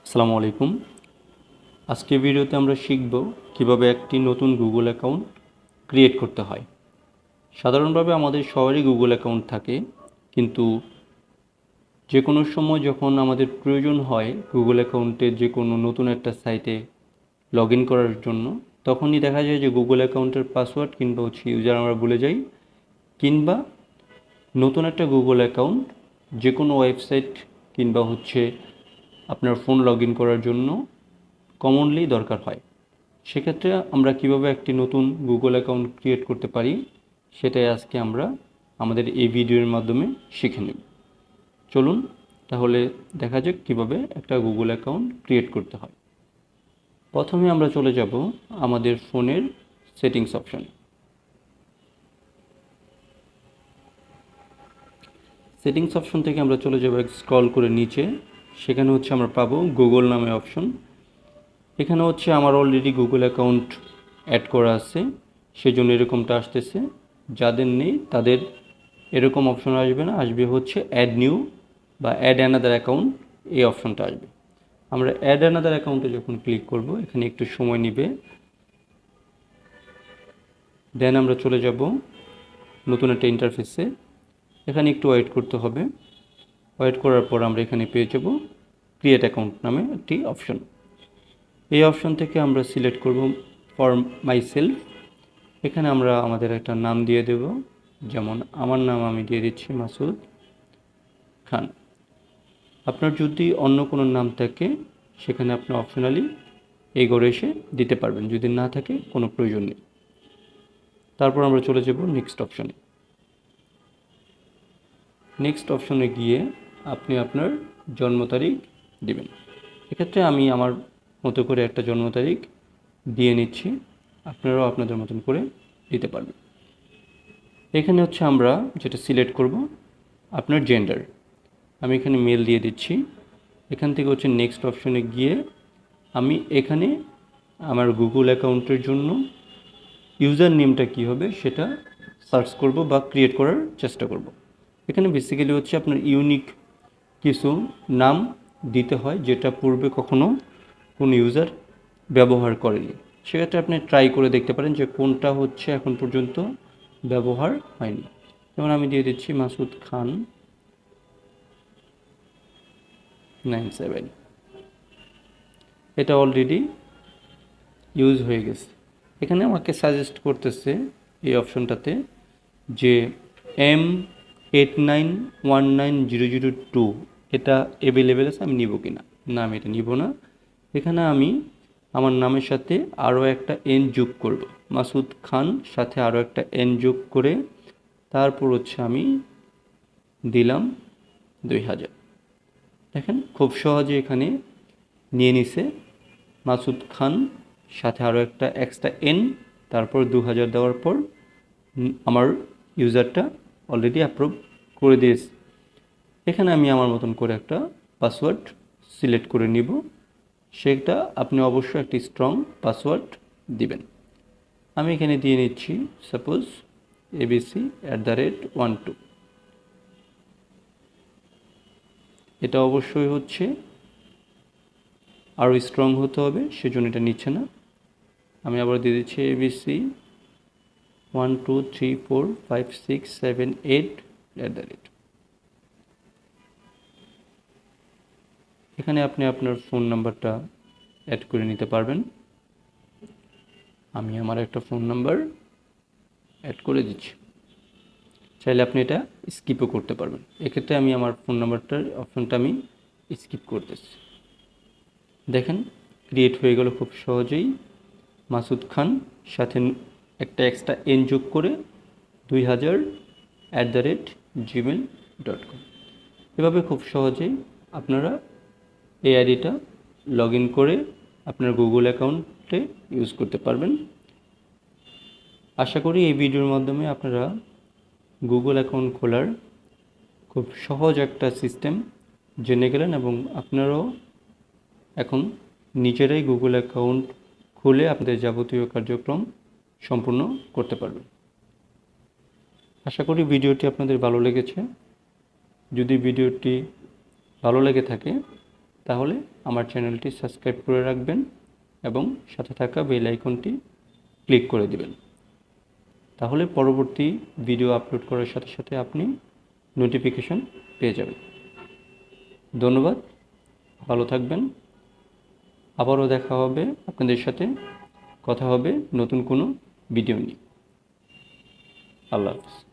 আসসালামু আলাইকুম। আজকের ভিডিওতে আমরা শিখব কিভাবে একটি নতুন গুগল অ্যাকাউন্ট ক্রিয়েট করতে হয়। সাধারণভাবে আমাদের সবারই গুগল অ্যাকাউন্ট থাকে, কিন্তু যে কোনো সময় যখন আমাদের প্রয়োজন হয় গুগল অ্যাকাউন্টে যে কোনো নতুন একটা সাইটে লগ ইন করার জন্য, তখনই দেখা যায় যে গুগল অ্যাকাউন্টের পাসওয়ার্ড কিংবা ইউজার আমরা ভুলে যাই, কিংবা নতুন একটা গুগল অ্যাকাউন্ট যে কোনো ওয়েবসাইট কিংবা আপনার ফোন লগ ইন করার জন্য কমনলি দরকার হয়। সেক্ষেত্রে আমরা কিভাবে একটি নতুন গুগল অ্যাকাউন্ট ক্রিয়েট করতে পারি সেটাই আজকে আমরা আমাদের এই ভিডিওর মাধ্যমে শিখে নেব। চলুন তাহলে দেখা যাক কিভাবে একটা গুগল অ্যাকাউন্ট ক্রিয়েট করতে হয়। প্রথমে আমরা চলে যাব আমাদের ফোনের সেটিংস অপশনে। সেটিংস অপশন থেকে আমরা চলে যাব স্ক্রল করে নিচে, সেখানে আমরা পাবো গুগল নামে অপশন। এখানে আমার অলরেডি গুগল অ্যাকাউন্ট অ্যাড করা আছে, সেজন্য এরকমটা আসতেছে। যাদের নেই তাদের এরকম অপশন আসবে না, আসবে অ্যাড নিউ বা অ্যাড অ্যানাদার অ্যাকাউন্ট, এই অপশনটা আসবে। আমরা অ্যাড অ্যানাদার অ্যাকাউন্টে যখন ক্লিক করব, এখানে একটু সময় নেবে। দেন আমরা চলে যাব নতুন একটা ইন্টারফেসে। এখানে একটু ওয়েট করতে হবে। ওয়েট করার পর আমরা এখানে পেয়ে যাব ক্রিয়েট অ্যাকাউন্ট নামে একটি অপশন। এই অপশন থেকে আমরা সিলেক্ট করব ফর মাই সেলফ। এখানে আমরা আমাদের একটা নাম দিয়ে দেব, যেমন আমার নাম আমি দিয়ে দিচ্ছি মাসুদ খান। আপনার যদি অন্য কোনো নাম থাকে সেখানে আপনি অপশনালি এই ঘরে এসে দিতে পারবেন, যদি না থাকে কোনো প্রয়োজন নেই। তারপর আমরা চলে যাব নেক্সট অপশনে। নেক্সট অপশনে গিয়ে আপনি আপনার জন্ম তারিখ দিবেন। এক্ষেত্রে আমি আমার মতো করে একটা জন্ম তারিখ দিয়ে নিচ্ছি, আপনারাও আপনাদের মতন করে দিতে পারবেন। এখানে আমরা যেটা সিলেক্ট করব আপনার জেন্ডার। আমি এখানে মেল দিয়ে দিচ্ছি। এখান থেকে নেক্সট অপশনে গিয়ে আমি এখানে আমার গুগল অ্যাকাউন্টের জন্য ইউজার নেমটা কী হবে সেটা সার্চ করব বা ক্রিয়েট করার চেষ্টা করব। এখানে বেসিক্যালি আপনার ইউনিক কিছু নাম দিতে হয়, যেটা পূর্বে কখনো কোনো ইউজার ব্যবহার করেনি। সেক্ষেত্রে আপনি ট্রাই করে দেখতে পারেন যে কোনটা এখন পর্যন্ত ব্যবহার হয়নি। যেমন আমি দিয়ে দিচ্ছি মাসুদ খান 97। এটা অলরেডি ইউজ হয়ে গেছে। এখানে আমাকে সাজেস্ট করতেছে এই অপশনটাতে যে M89190002 এটা অ্যাভেলেবেল আছে, আমি নিব কি না। না, আমি এটা নিব না। এখানে আমি আমার নামের সাথে আরও একটা এন যোগ করব, মাসুদ খান সাথে আরও একটা এন যোগ করে তারপর আমি দিলাম 2000। দেখেন খুব সহজে এখানে নিয়ে নিছে মাসুদ খান সাথে আরও একটা এক্সট্রা এন, তারপর 2000 দেওয়ার পর আমার ইউজারটা অলরেডি অ্যাপ্রুভ করে দিয়েছে। এখানে আমি আমার মতন করে একটা পাসওয়ার্ড সিলেক্ট করে নিব। সেটা আপনি অবশ্যই একটি স্ট্রং পাসওয়ার্ড দিবেন। আমি এখানে দিয়ে নিচ্ছি সাপোজ abc@12। এটা অবশ্যই আরও স্ট্রং হতে হবে, সেজন্য এটা নিচ্ছে না। আমি আবার দিয়ে দিচ্ছি abc12345678। এখানে আপনি আপনার ফোন নাম্বারটা অ্যাড করে নিতে পারবেন। আমি আমার একটা ফোন নাম্বার অ্যাড করে দিচ্ছি। চাইলে আপনি এটা স্কিপও করতে পারবেন। এক্ষেত্রে আমি আমার ফোন নাম্বারটার অপশনটা আমি স্কিপ করতেছি। দেখেন ক্রিয়েট হয়ে গেল খুব সহজেই। মাসুদ খান সাথে একটা এক্সট্রা এন যোগ করে 2000@gmail.com। এভাবে খুব সহজেই আপনারা এই আইডিটা লগ ইন করে আপনার গুগল অ্যাকাউন্টে ইউজ করতে পারবেন। আশা করি এই ভিডিওর মাধ্যমে আপনারা গুগল অ্যাকাউন্ট খোলার খুব সহজ একটা সিস্টেম জেনে গেলেন এবং আপনারাও এখন নিজেরাই গুগল অ্যাকাউন্ট খুলে আপনাদের যাবতীয় কার্যক্রম সম্পূর্ণ করতে পারবেন। আশা করি ভিডিওটি আপনাদের ভালো লেগেছে। যদি ভিডিওটি ভালো লেগে থাকে তাহলে আমার চ্যানেলটি সাবস্ক্রাইব করে রাখবেন এবং সাথে থাকা বেল আইকনটি ক্লিক করে দিবেন। তাহলে পরবর্তী ভিডিও আপলোড করার সাথে সাথে আপনি নোটিফিকেশন পেয়ে যাবেন। ধন্যবাদ, ভালো থাকবেন। আবারও দেখা হবে আপনাদের সাথে, কথা হবে নতুন কোনো ভিডিও নিয়ে। আল্লাহ হাফেজ।